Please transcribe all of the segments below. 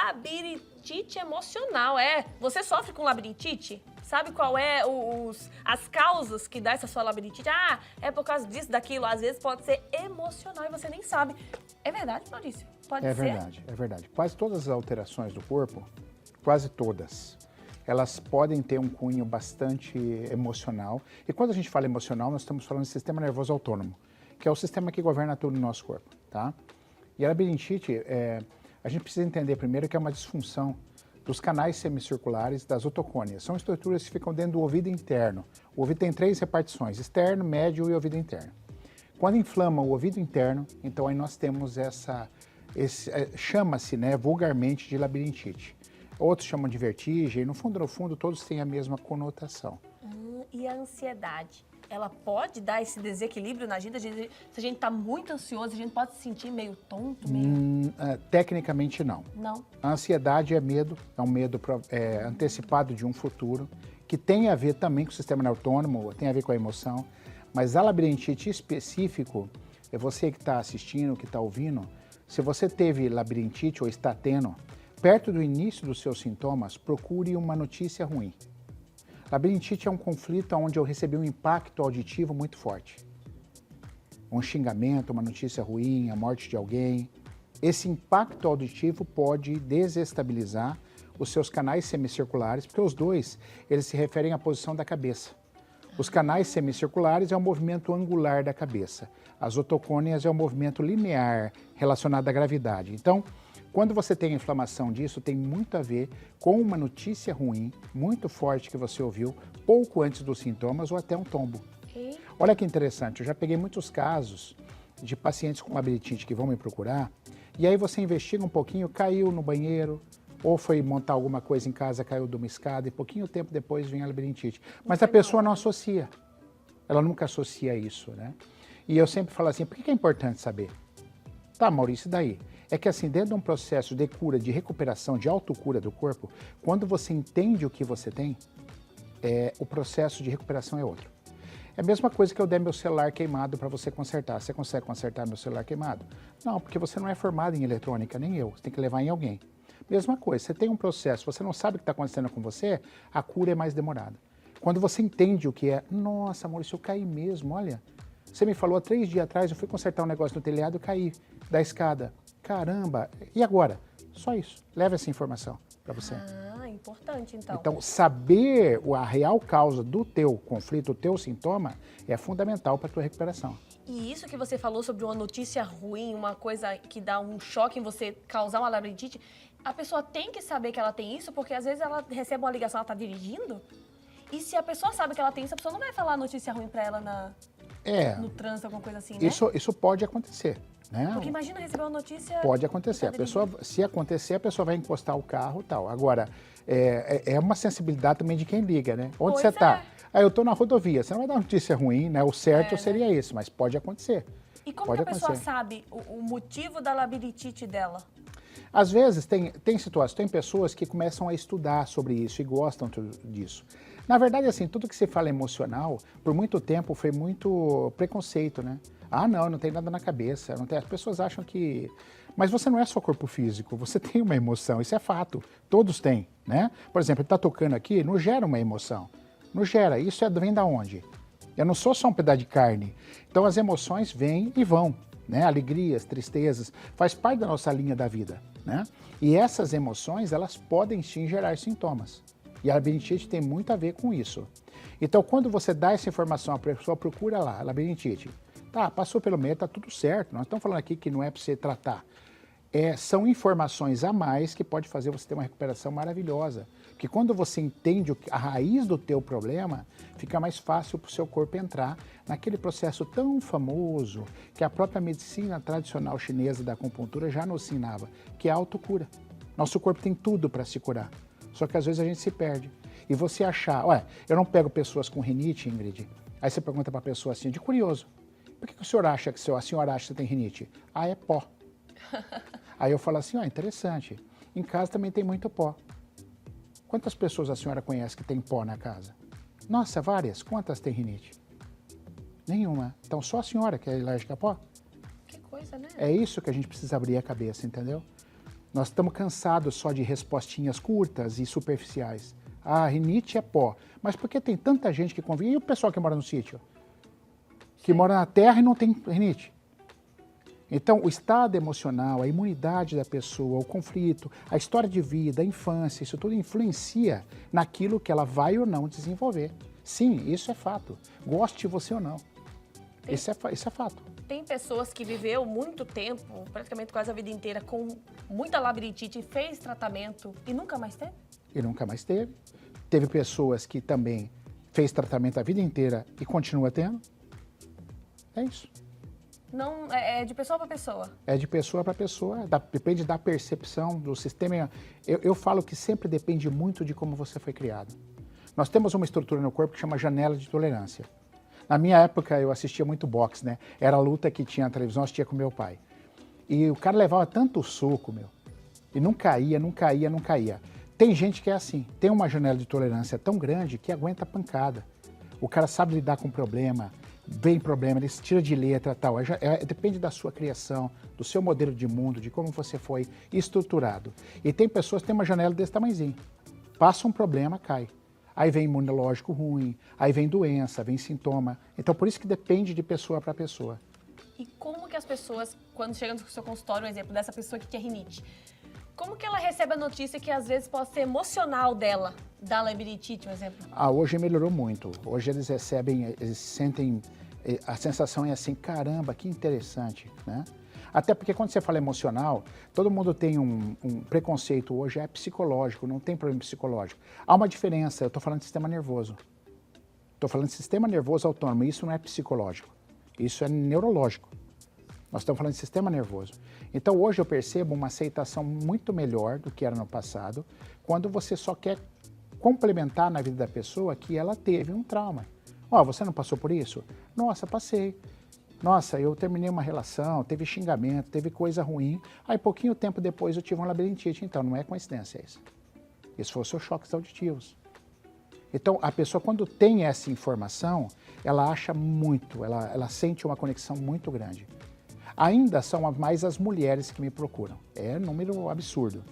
labirintite emocional, Você sofre com labirintite? Sabe qual é as causas que dá essa sua labirintite? Ah, é por causa disso, daquilo. Às vezes pode ser emocional e você nem sabe. É verdade, Maurício? Pode ser? É verdade. Quase todas as alterações do corpo, quase todas, elas podem ter um cunho bastante emocional. E quando a gente fala emocional, nós estamos falando do sistema nervoso autônomo, que é o sistema que governa tudo no nosso corpo, tá? E a labirintite, a gente precisa entender primeiro que é uma disfunção dos canais semicirculares das otocônias. São estruturas que ficam dentro do ouvido interno. O ouvido tem 3 repartições, externo, médio e ouvido interno. Quando inflama o ouvido interno, então aí nós temos chama-se, né, vulgarmente de labirintite. Outros chamam de vertigem, no fundo, todos têm a mesma conotação. E a ansiedade? Ela pode dar esse desequilíbrio na gente? Se a gente está muito ansioso, a gente pode se sentir meio tonto? Tecnicamente, não. Não? A ansiedade é medo, é um medo antecipado de um futuro, que tem a ver também com o sistema autônomo, tem a ver com a emoção, mas a labirintite específico, é você que está assistindo, que está ouvindo, se você teve labirintite ou está tendo, perto do início dos seus sintomas, procure uma notícia ruim. Labirintite é um conflito onde eu recebi um impacto auditivo muito forte. Um xingamento, uma notícia ruim, a morte de alguém. Esse impacto auditivo pode desestabilizar os seus canais semicirculares, porque os dois, eles se referem à posição da cabeça. Os canais semicirculares é o movimento angular da cabeça. As otocônias é o movimento linear relacionado à gravidade. Então, quando você tem inflamação disso, tem muito a ver com uma notícia ruim, muito forte que você ouviu, pouco antes dos sintomas ou até um tombo. Olha que interessante, eu já peguei muitos casos de pacientes com labirintite que vão me procurar, e aí você investiga um pouquinho, caiu no banheiro, ou foi montar alguma coisa em casa, caiu de uma escada, e pouquinho tempo depois vem a labirintite. Mas a pessoa não associa, ela nunca associa isso, né? E eu sempre falo assim, por que é importante saber? Tá, Maurício, e daí? É que assim, dentro de um processo de cura, de recuperação, de autocura do corpo, quando você entende o que você tem, o processo de recuperação é outro. É a mesma coisa que eu der meu celular queimado para você consertar. Você consegue consertar meu celular queimado? Não, porque você não é formado em eletrônica, nem eu. Você tem que levar em alguém. Mesma coisa, você tem um processo, você não sabe o que está acontecendo com você, a cura é mais demorada. Quando você entende o que é, nossa, Maurício, eu caí mesmo, olha. Você me falou há 3 dias atrás, eu fui consertar um negócio no telhado, eu caí da escada. Caramba, e agora? Só isso, leva essa informação para você. Importante então. Então, saber a real causa do teu conflito, do teu sintoma, é fundamental para a tua recuperação. E isso que você falou sobre uma notícia ruim, uma coisa que dá um choque em você causar uma labirintite, a pessoa tem que saber que ela tem isso, porque às vezes ela recebe uma ligação, ela está dirigindo, e se a pessoa sabe que ela tem isso, a pessoa não vai falar notícia ruim para ela no trânsito, alguma coisa assim, né? Isso pode acontecer. Né? Porque imagina receber uma notícia... Pode acontecer. Se acontecer, a pessoa vai encostar o carro e tal. Agora, é uma sensibilidade também de quem liga, né? Onde você está? Aí eu estou na rodovia. Você não vai dar notícia ruim, né? O certo seria esse, mas pode acontecer. E como que a pessoa sabe o motivo da labirintite dela? Às vezes, tem situações, tem pessoas que começam a estudar sobre isso e gostam disso. Na verdade, assim, tudo que se fala emocional, por muito tempo foi muito preconceito, né? Ah, não tem nada na cabeça, não tem. As pessoas acham que... Mas você não é só corpo físico, você tem uma emoção, isso é fato, todos têm, né? Por exemplo, ele está tocando aqui, não gera uma emoção, não gera, isso vem da onde? Eu não sou só um pedaço de carne, então as emoções vêm e vão, né? Alegrias, tristezas, faz parte da nossa linha da vida, né? E essas emoções, elas podem sim gerar sintomas, e a labirintite tem muito a ver com isso. Então, quando você dá essa informação, a pessoa procura lá, labirintite, tá, passou pelo meio, tá tudo certo. Nós estamos falando aqui que não é para você tratar. São informações a mais que pode fazer você ter uma recuperação maravilhosa. Porque quando você entende a raiz do teu problema, fica mais fácil para o seu corpo entrar naquele processo tão famoso que a própria medicina tradicional chinesa da acupuntura já nos ensinava, que é a autocura. Nosso corpo tem tudo para se curar. Só que às vezes a gente se perde. E você achar, olha, eu não pego pessoas com rinite, Ingrid. Aí você pergunta para a pessoa assim, de curioso, por que o senhor acha que a senhora acha que você tem rinite? Ah, é pó. Aí eu falo assim, interessante. Em casa também tem muito pó. Quantas pessoas a senhora conhece que tem pó na casa? Nossa, várias. Quantas tem rinite? Nenhuma. Então só a senhora que é alérgica a pó? Que coisa, né? É isso que a gente precisa abrir a cabeça, entendeu? Nós estamos cansados só de respostinhas curtas e superficiais. Ah, rinite é pó. Mas por que tem tanta gente que convive? E o pessoal que mora no sítio? Que mora na terra e não tem rinite? Então, o estado emocional, a imunidade da pessoa, o conflito, a história de vida, a infância, isso tudo influencia naquilo que ela vai ou não desenvolver. Sim, isso é fato. Goste você ou não. Isso é fato. Tem pessoas que viveu muito tempo, praticamente quase a vida inteira, com muita labirintite, fez tratamento e nunca mais teve? E nunca mais teve. Teve pessoas que também fez tratamento a vida inteira e continua tendo. É isso. Não, é de pessoa para pessoa. É de pessoa para pessoa, depende da percepção do sistema. Eu falo que sempre depende muito de como você foi criado. Nós temos uma estrutura no corpo que chama janela de tolerância. Na minha época eu assistia muito boxe, né? Era a luta que tinha na televisão, assistia com meu pai. E o cara levava tanto soco, meu, e não caía, não caía, não caía. Tem gente que é assim, tem uma janela de tolerância tão grande que aguenta a pancada. O cara sabe lidar com problema, vem problema, ele se tira de letra e tal. Depende da sua criação, do seu modelo de mundo, de como você foi estruturado. E tem pessoas que têm uma janela desse tamanhozinho. Passa um problema, cai. Aí vem imunológico ruim, aí vem doença, vem sintoma. Então, por isso que depende de pessoa para pessoa. E como que as pessoas, quando chegam no seu consultório, um exemplo dessa pessoa que tem rinite, como que ela recebe a notícia que às vezes pode ser emocional dela, da labirintite, um exemplo? Hoje melhorou muito. Hoje eles sentem, a sensação é assim, caramba, que interessante, né? Até porque quando você fala emocional, todo mundo tem um preconceito hoje, é psicológico, não tem problema psicológico. Há uma diferença, eu estou falando de sistema nervoso. Estou falando de sistema nervoso autônomo, isso não é psicológico, isso é neurológico. Nós estamos falando de sistema nervoso. Então hoje eu percebo uma aceitação muito melhor do que era no passado, quando você só quer complementar na vida da pessoa que ela teve um trauma. Ó, você não passou por isso? Nossa, passei. Nossa, eu terminei uma relação, teve xingamento, teve coisa ruim, aí pouquinho tempo depois eu tive uma labirintite, então não é coincidência isso. Isso foram seus choques auditivos. Então a pessoa quando tem essa informação, ela acha muito, ela sente uma conexão muito grande. Ainda são mais as mulheres que me procuram, é um número absurdo,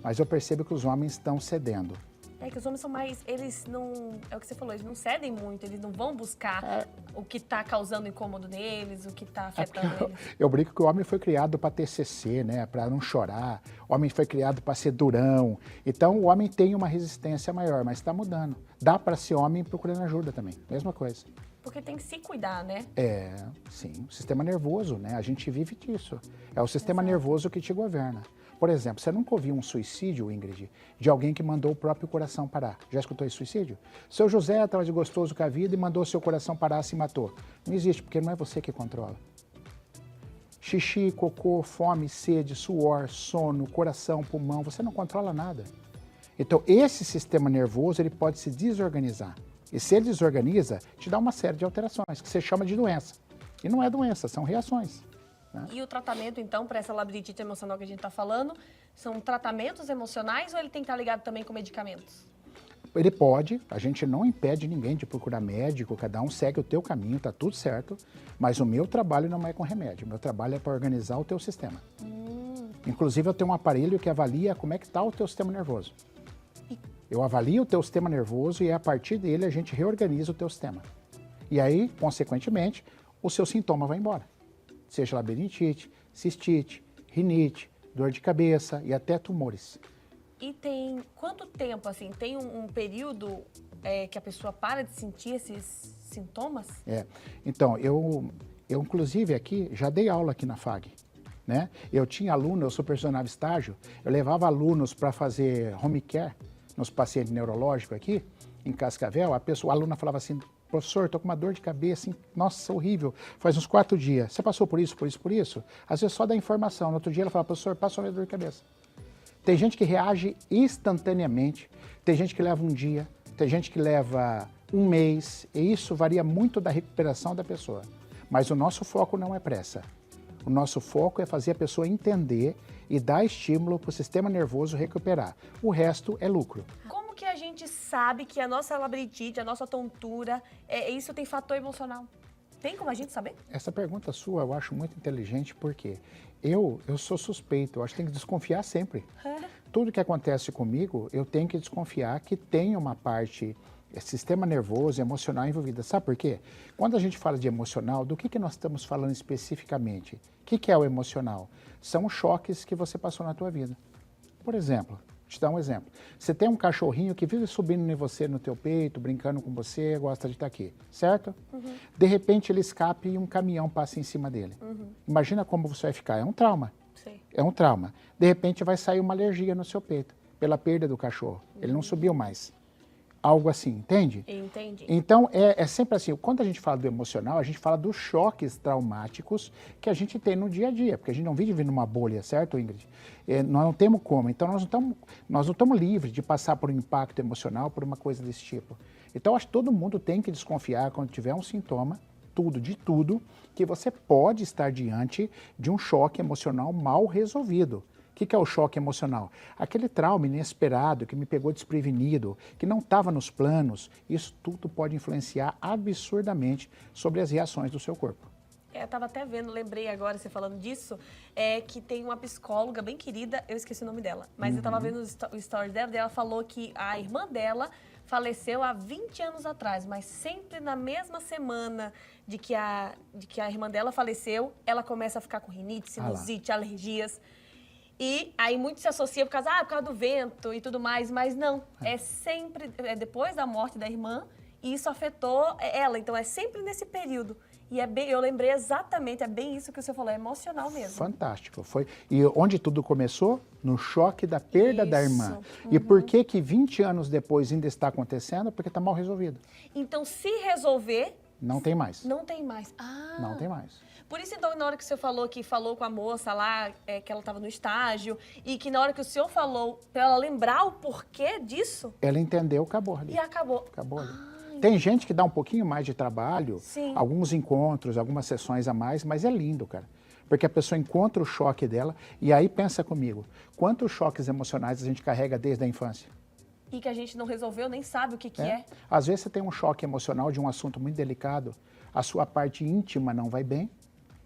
mas eu percebo que os homens estão cedendo. É que os homens são mais, eles não, é o que você falou, eles não cedem muito, eles não vão buscar o que está causando incômodo neles, o que está afetando eles. Eu brinco que o homem foi criado para ter CC, né, para não chorar, o homem foi criado para ser durão, então o homem tem uma resistência maior, mas está mudando. Dá para ser homem procurando ajuda também, mesma coisa. Porque tem que se cuidar, né? É, sim, o sistema nervoso, né, a gente vive disso, é o sistema nervoso que te governa. Por exemplo, você nunca ouviu um suicídio, Ingrid, de alguém que mandou o próprio coração parar? Já escutou esse suicídio? Seu José estava desgostoso com a vida e mandou seu coração parar, se matou. Não existe, porque não é você que controla. Xixi, cocô, fome, sede, suor, sono, coração, pulmão, você não controla nada. Então, esse sistema nervoso, ele pode se desorganizar. E se ele desorganiza, te dá uma série de alterações, que você chama de doença. E não é doença, são reações. E o tratamento, então, para essa labirintite emocional que a gente está falando, são tratamentos emocionais ou ele tem que estar ligado também com medicamentos? Ele pode, a gente não impede ninguém de procurar médico, cada um segue o teu caminho, tá tudo certo, mas o meu trabalho não é com remédio, o meu trabalho é para organizar o teu sistema. Inclusive eu tenho um aparelho que avalia como é que está o teu sistema nervoso. Eu avalio o teu sistema nervoso e a partir dele a gente reorganiza o teu sistema. E aí, consequentemente, o seu sintoma vai embora. Seja labirintite, cistite, rinite, dor de cabeça e até tumores. E tem quanto tempo, assim, tem um período que a pessoa para de sentir esses sintomas? Então, eu inclusive aqui, já dei aula aqui na FAG, né? Eu tinha aluno, eu supervisionava estágio, eu levava alunos para fazer home care nos pacientes neurológicos aqui, em Cascavel, a aluna falava assim, professor, estou com uma dor de cabeça, nossa, horrível, faz uns 4 dias. Você passou por isso, por isso, por isso? Às vezes só dá informação. No outro dia ela fala, professor, passou a minha dor de cabeça. Tem gente que reage instantaneamente, tem gente que leva um dia, tem gente que leva um mês, e isso varia muito da recuperação da pessoa. Mas o nosso foco não é pressa. O nosso foco é fazer a pessoa entender e dar estímulo para o sistema nervoso recuperar. O resto é lucro. Como que a gente sabe que a nossa labirintite, a nossa tontura, isso tem fator emocional? Tem como a gente saber? Essa pergunta sua eu acho muito inteligente porque eu sou suspeito, eu acho que tem que desconfiar sempre. Tudo que acontece comigo, eu tenho que desconfiar que tem uma parte sistema nervoso, emocional envolvida. Sabe por quê? Quando a gente fala de emocional, do que nós estamos falando especificamente? O que é o emocional? São os choques que você passou na tua vida. Por exemplo, vou te dar um exemplo. Você tem um cachorrinho que vive subindo em você, no teu peito, brincando com você, gosta de estar aqui, certo? De repente ele escapa e um caminhão passa em cima dele. Imagina como você vai ficar. É um trauma. Sim. É um trauma. De repente vai sair uma alergia no seu peito, pela perda do cachorro. Ele não subiu mais. Algo assim, entende? Entendi. Então, é sempre assim, quando a gente fala do emocional, a gente fala dos choques traumáticos que a gente tem no dia a dia, porque a gente não vive numa bolha, certo, Ingrid? Nós não temos como, então nós não estamos livres de passar por um impacto emocional, por uma coisa desse tipo. Então, acho que todo mundo tem que desconfiar quando tiver um sintoma, de tudo, que você pode estar diante de um choque emocional mal resolvido. O que é o choque emocional? Aquele trauma inesperado que me pegou desprevenido, que não estava nos planos, isso tudo pode influenciar absurdamente sobre as reações do seu corpo. Eu estava até vendo, lembrei agora, você falando disso, que tem uma psicóloga bem querida, eu esqueci o nome dela, mas eu estava vendo o story dela e ela falou que a irmã dela faleceu há 20 anos atrás, mas sempre na mesma semana de que a irmã dela faleceu, ela começa a ficar com rinite, sinusite, alergias. E aí muito se associa por causa do vento e tudo mais, mas não, é sempre depois da morte da irmã e isso afetou ela, então é sempre nesse período. E eu lembrei exatamente, é bem isso que o senhor falou, é emocional mesmo. Fantástico. E onde tudo começou? No choque da perda da irmã. E por que 20 anos depois ainda está acontecendo? Porque está mal resolvido. Então, se resolver... Não tem mais. Não tem mais. Não tem mais. Por isso, então, na hora que o senhor falou com a moça lá, que ela estava no estágio, e que na hora que o senhor falou, para ela lembrar o porquê disso... Ela entendeu, acabou ali. E acabou. Acabou ali. Tem gente que dá um pouquinho mais de trabalho, Sim. Alguns encontros, algumas sessões a mais, mas é lindo, cara. Porque a pessoa encontra o choque dela e aí pensa comigo, quantos choques emocionais a gente carrega desde a infância? E que a gente não resolveu, nem sabe o que é. Às vezes você tem um choque emocional de um assunto muito delicado, a sua parte íntima não vai bem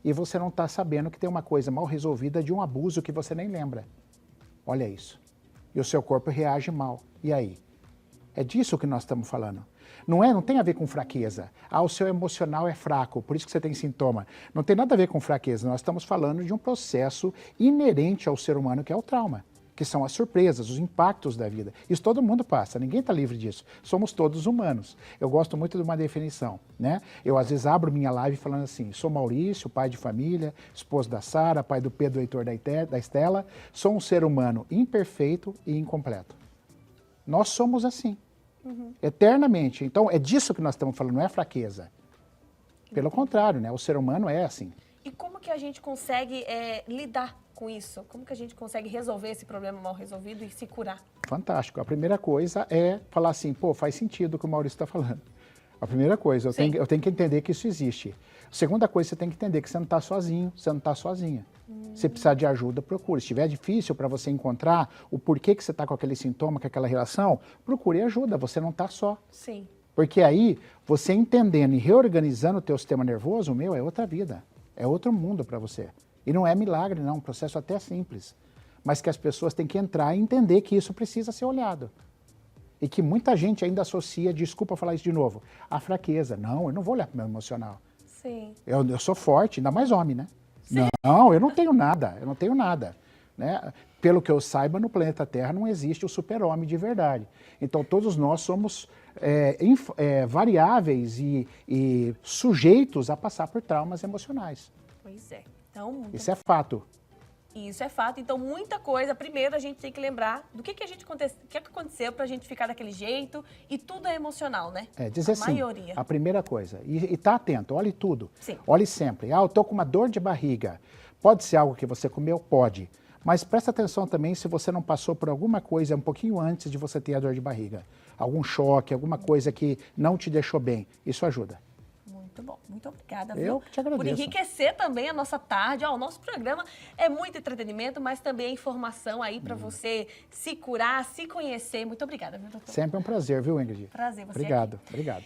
e você não está sabendo que tem uma coisa mal resolvida de um abuso que você nem lembra. Olha isso. E o seu corpo reage mal. E aí? É disso que nós estamos falando. Não tem a ver com fraqueza. O seu emocional é fraco, por isso que você tem sintoma. Não tem nada a ver com fraqueza. Nós estamos falando de um processo inerente ao ser humano, que é o trauma, que são as surpresas, os impactos da vida. Isso todo mundo passa, ninguém está livre disso. Somos todos humanos. Eu gosto muito de uma definição, né? Eu às vezes abro minha live falando assim, sou Maurício, pai de família, esposo da Sara, pai do Pedro Heitor da Estela, sou um ser humano imperfeito e incompleto. Nós somos assim. Eternamente. Então, é disso que nós estamos falando, não é fraqueza. Pelo contrário, né? O ser humano é assim. E como que a gente consegue lidar com isso? Como que a gente consegue resolver esse problema mal resolvido e se curar? Fantástico. A primeira coisa é falar assim, faz sentido o que o Maurício está falando. A primeira coisa, eu tenho que entender que isso existe. A segunda coisa, você tem que entender que você não está sozinho, você não está sozinha. Se precisar de ajuda, procure. Se estiver difícil para você encontrar o porquê que você está com aquele sintoma, com aquela relação, procure ajuda, você não está só. Sim. Porque aí, você entendendo e reorganizando o teu sistema nervoso, é outra vida. É outro mundo para você. E não é milagre, não, é um processo até simples. Mas que as pessoas têm que entrar e entender que isso precisa ser olhado. E que muita gente ainda associa, desculpa falar isso de novo, a fraqueza. Não, eu não vou olhar para o meu emocional. Sim. Eu sou forte, ainda mais homem, né? Sim. Não, eu não tenho nada, né? Pelo que eu saiba, no planeta Terra não existe o super-homem de verdade. Então, todos nós somos variáveis e sujeitos a passar por traumas emocionais. Pois é. Então, isso é fato. Isso é fato. Então, muita coisa. Primeiro, a gente tem que lembrar do que aconteceu pra gente ficar daquele jeito. E tudo é emocional, né? Dizer assim, maioria. A primeira coisa. E tá atento, olhe tudo. Sim. Olhe sempre. Eu tô com uma dor de barriga. Pode ser algo que você comeu? Pode. Mas presta atenção também se você não passou por alguma coisa um pouquinho antes de você ter a dor de barriga. Algum choque, alguma coisa que não te deixou bem. Isso ajuda. Muito bom, muito obrigada, viu? Eu que te agradeço. Por enriquecer também a nossa tarde. O nosso programa é muito entretenimento, mas também é informação aí para você se curar, se conhecer. Muito obrigada, viu, doutor? Sempre um prazer, viu, Ingrid? Prazer, você Obrigado, aqui. Obrigado.